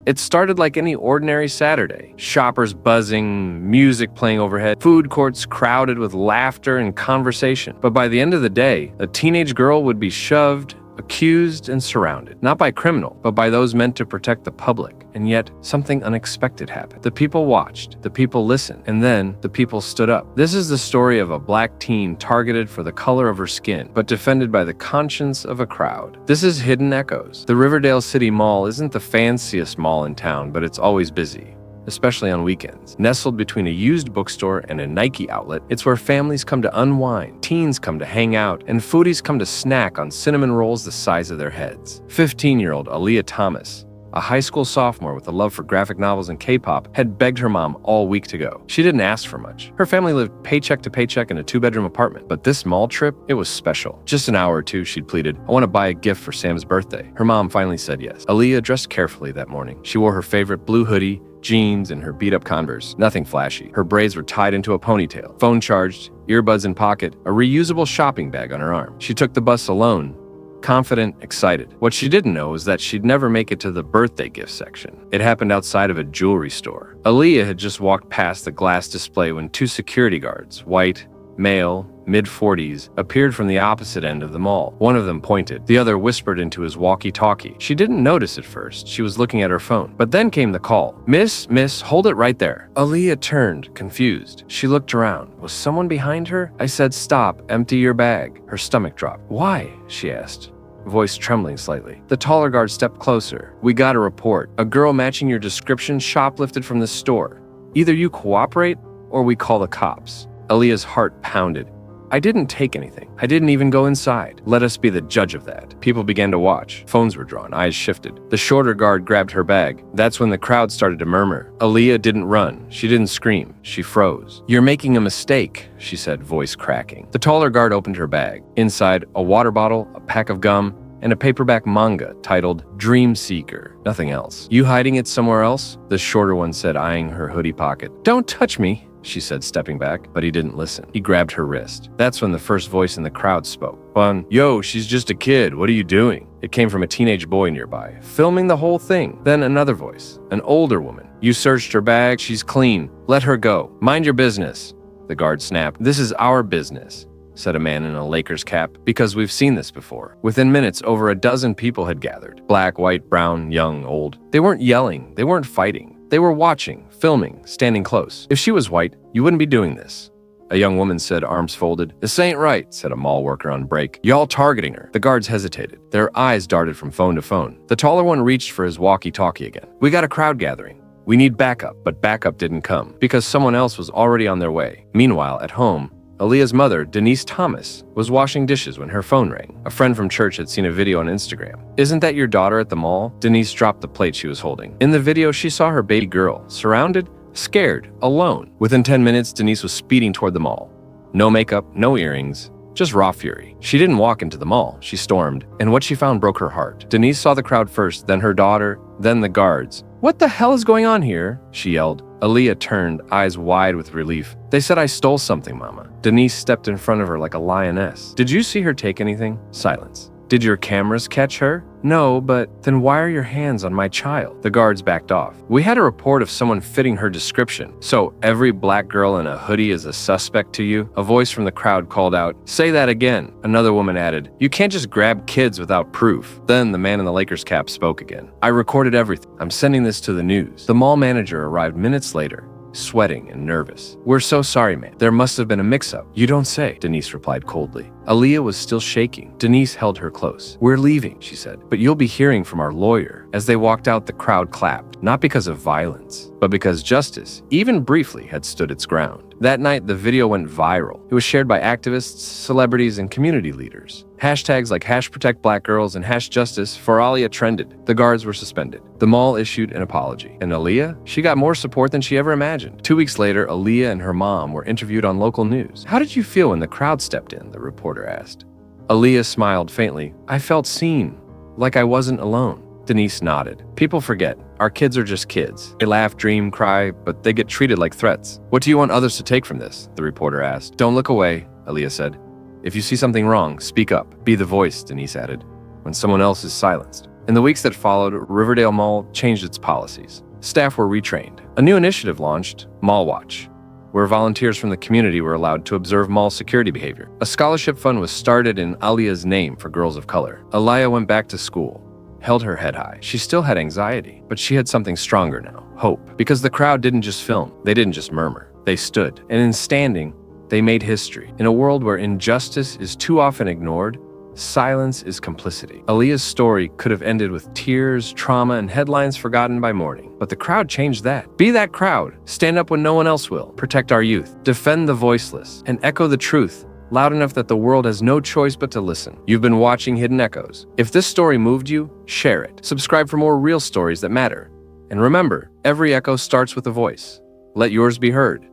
It started like any ordinary Saturday. Shoppers buzzing, music playing overhead, food courts crowded with laughter and conversation. But by the end of the day, a teenage girl would be shoved, accused, and surrounded. Not by criminal, but by those meant to protect the public. And yet, something unexpected happened. The people watched, the people listened, and then the people stood up. This is the story of a black teen targeted for the color of her skin, but defended by the conscience of a crowd. This is Hidden Echoes. The Riverdale City Mall isn't the fanciest mall in town, but it's always busy, especially on weekends. Nestled between a used bookstore and a Nike outlet, it's where families come to unwind, teens come to hang out, and foodies come to snack on cinnamon rolls the size of their heads. 15-year-old Aaliyah Thomas, a high school sophomore with a love for graphic novels and K-pop, had begged her mom all week to go. She didn't ask for much. Her family lived paycheck to paycheck in a 2-bedroom apartment, but this mall trip, it was special. Just an hour or two, she'd pleaded, "I want to buy a gift for Sam's birthday." Her mom finally said yes. Aaliyah dressed carefully that morning. She wore her favorite blue hoodie, jeans, and her beat-up Converse. Nothing flashy. Her braids were tied into a ponytail. Phone charged, earbuds in pocket, a reusable shopping bag on her arm. She took the bus alone, confident, excited. What she didn't know was that she'd never make it to the birthday gift section. It happened outside of a jewelry store. Aaliyah had just walked past the glass display when 2 security guards, white, male, mid-40s, appeared from the opposite end of the mall. One of them pointed. The other whispered into his walkie-talkie. She didn't notice at first. She was looking at her phone. But then came the call. Miss, hold it right there." Aaliyah turned, confused. She looked around. Was someone behind her? "I said stop, empty your bag." Her stomach dropped. "Why?" she asked, voice trembling slightly. The taller guard stepped closer. "We got a report. A girl matching your description shoplifted from the store. Either you cooperate or we call the cops." Aaliyah's heart pounded. "I didn't take anything. I didn't even go inside. Let us be the judge of that." People began to watch. Phones were drawn. Eyes shifted. The shorter guard grabbed her bag. That's when the crowd started to murmur. Aaliyah didn't run. She didn't scream. She froze. "You're making a mistake," she said, voice cracking. The taller guard opened her bag. Inside, a water bottle, a pack of gum, and a paperback manga titled Dream Seeker. Nothing else. "You hiding it somewhere else?" the shorter one said, eyeing her hoodie pocket. "Don't touch me," she said, stepping back, but he didn't listen. He grabbed her wrist. That's when the first voice in the crowd spoke. "One, yo, she's just a kid. What are you doing?" It came from a teenage boy nearby, filming the whole thing. Then another voice, an older woman. "You searched her bag. She's clean. Let her go. Mind your business." The guard snapped. "This is our business," said a man in a Lakers cap, "because we've seen this before." Within minutes, over a dozen people had gathered. Black, white, brown, young, old. They weren't yelling. They weren't fighting. They were watching, filming, standing close. "If she was white, you wouldn't be doing this," a young woman said, arms folded. "This ain't right," said a mall worker on break. "Y'all targeting her." The guards hesitated. Their eyes darted from phone to phone. The taller one reached for his walkie-talkie again. "We got a crowd gathering. We need backup." But backup didn't come, because someone else was already on their way. Meanwhile, at home, Aaliyah's mother, Denise Thomas, was washing dishes when her phone rang. A friend from church had seen a video on Instagram. "Isn't that your daughter at the mall?" Denise dropped the plate she was holding. In the video, she saw her baby girl, surrounded, scared, alone. Within 10 minutes, Denise was speeding toward the mall. No makeup, no earrings, just raw fury. She didn't walk into the mall, she stormed, and what she found broke her heart. Denise saw the crowd first, then her daughter, then the guards. "What the hell is going on here?" she yelled. Aaliyah turned, eyes wide with relief. "They said I stole something, Mama." Denise stepped in front of her like a lioness. "Did you see her take anything?" Silence. "Did your cameras catch her?" "No, but then why are your hands on my child?" The guards backed off. "We had a report of someone fitting her description. So every black girl in a hoodie is a suspect to you?" A voice from the crowd called out, "Say that again." Another woman added, "You can't just grab kids without proof." Then the man in the Lakers cap spoke again. "I recorded everything. I'm sending this to the news." The mall manager arrived minutes later, sweating and nervous. "We're so sorry, man. There must have been a mix-up." "You don't say," Denise replied coldly. Aaliyah was still shaking. Denise held her close. "We're leaving," she said, "but you'll be hearing from our lawyer." As they walked out, the crowd clapped, not because of violence, but because justice, even briefly, had stood its ground. That night, the video went viral. It was shared by activists, celebrities, and community leaders. Hashtags like #ProtectBlackGirls and #Justice for Aaliyah trended. The guards were suspended. The mall issued an apology. And Aaliyah? She got more support than she ever imagined. 2 weeks later, Aaliyah and her mom were interviewed on local news. "How did you feel when the crowd stepped in?" the reporter asked. Aaliyah smiled faintly. "I felt seen, like I wasn't alone." Denise nodded. "People forget. Our kids are just kids. They laugh, dream, cry, but they get treated like threats." "What do you want others to take from this?" the reporter asked. "Don't look away," Aaliyah said. "If you see something wrong, speak up. Be the voice," Denise added, "when someone else is silenced." In the weeks that followed, Riverdale Mall changed its policies. Staff were retrained. A new initiative launched, Mall Watch, where volunteers from the community were allowed to observe mall security behavior. A scholarship fund was started in Alia's name for girls of color. Alia went back to school, held her head high. She still had anxiety, but she had something stronger now, hope. Because the crowd didn't just film, they didn't just murmur, they stood. And in standing, they made history. In a world where injustice is too often ignored, silence is complicity. Alia's story could have ended with tears, trauma, and headlines forgotten by morning. But the crowd changed that. Be that crowd. Stand up when no one else will. Protect our youth. Defend the voiceless. And echo the truth loud enough that the world has no choice but to listen. You've been watching Hidden Echoes. If this story moved you, share it. Subscribe for more real stories that matter. And remember, every echo starts with a voice. Let yours be heard.